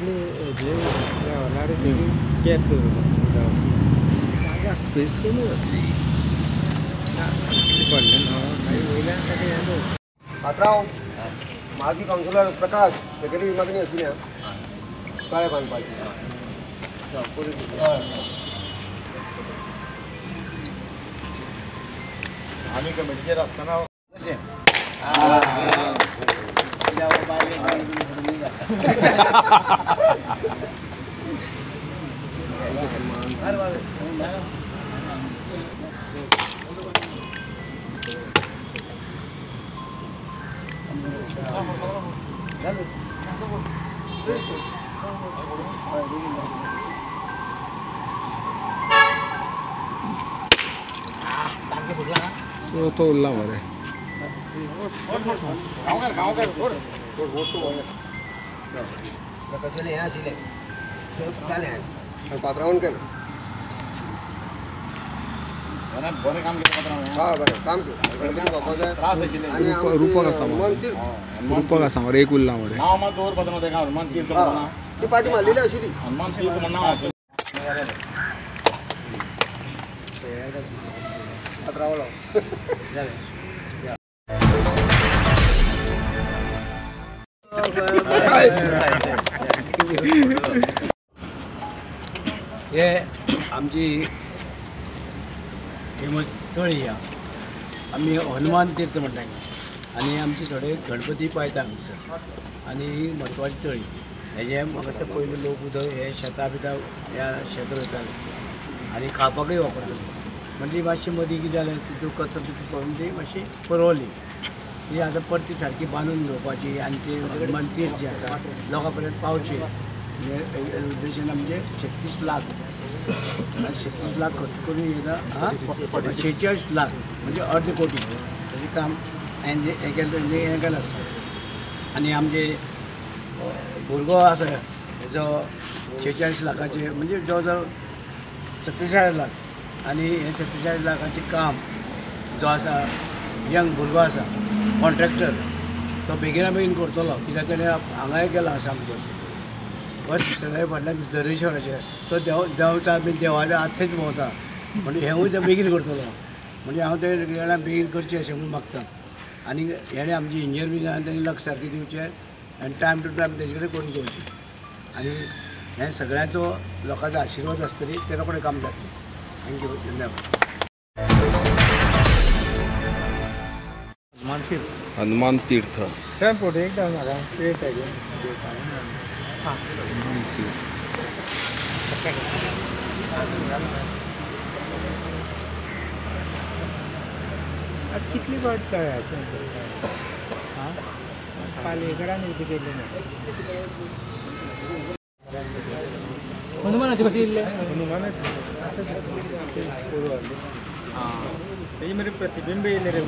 आपली जे होणारे कॅब स्पेस कमी जातली काही वयल्यान पात्रांव माजी कावन्सिलर प्रकाश तेगेली मागणी आशिल्ली कळ्ळें बांदपाची आमी कमिटीचेर आसतना सो तो उरला मरे कशें हें आशिल्लें जालें पात्रांवान केलें बरें काम केलें पात्रांव हय बरें काम केलें त्रास आशिल्ले रूपक आसा मरे एक उरला मरे नांव मात दवर पात्रांव तेका हनुमान तीर्थ ती पाटी मारलेली आशिल्ली हनुमान तीर्थ म्हण नांव आशिल्लें पात्रांवलो हे आमची फेमस तळी आमी हनुमान तीर्थ म्हणटा आनी आमचे थोडे गणपती पायता हांगसर आनी ही म्हत्वाची तळी हेजे म्हाका दिसता पयलीं लोक उदक हे शेतां बितां ह्या शेत रोयताले आनी खावपाकूय वापरताले म्हणजे मातशी मदीं कितें जालें तितून कचरो बिचरो पडून ती मातशी परवली ही आतां परती सारकी बांदून घेवपाची आनी ती हनुमान तीर्थ जी आसा लोकां पर्यंत पावची उद्देशान म्हणजे 36 लाख आणि 36 लाख खर्च करून येता 46 लाख म्हणजे अर्ध कोटी तेजें काम हें केलें आसा आनी आमचे भुरगो आसा हेजो 46 लाखाचे म्हणजे जवळ जवळ 47 लाख आनी हे 47 लाखाचें काम जो आसा यंग भुरगो आसा कॉन्ट्रॅक्टर तो बेगिना बेगीन करतलो कित्याक तेणें हांगाय केला आसा आमचो बस स्टँडा फाटल्यान जरेश्वराचे तो देंवता बी देवाच्या हातीच भोंवता म्हणजे हेंवूय तो बेगीन करतलो म्हणजे हांव ते वेळार बेगीन करचें अशें म्हणून मागता आनी हेणें आमची इंजिनियर बी जावन तेणी लक्ष सारकें दिवचें आनी टायम टू टायम तेजे कडेन करून घेवचें आनी हें सगळ्यांचो लोकांचो आशिर्वाद आसतली ते रोखडें काम जातलें थँक्यू धन्यवाद हनुमान तीर्थ फोटो एकदा म्हाका ते सायडीन हनुमान तीर्थ कितली वाट काय हां पालेकरान कितें केलें हनुमानाचे कशें इल्ले हनुमानाचे तेजे मरे प्रतिबिंब येयले रे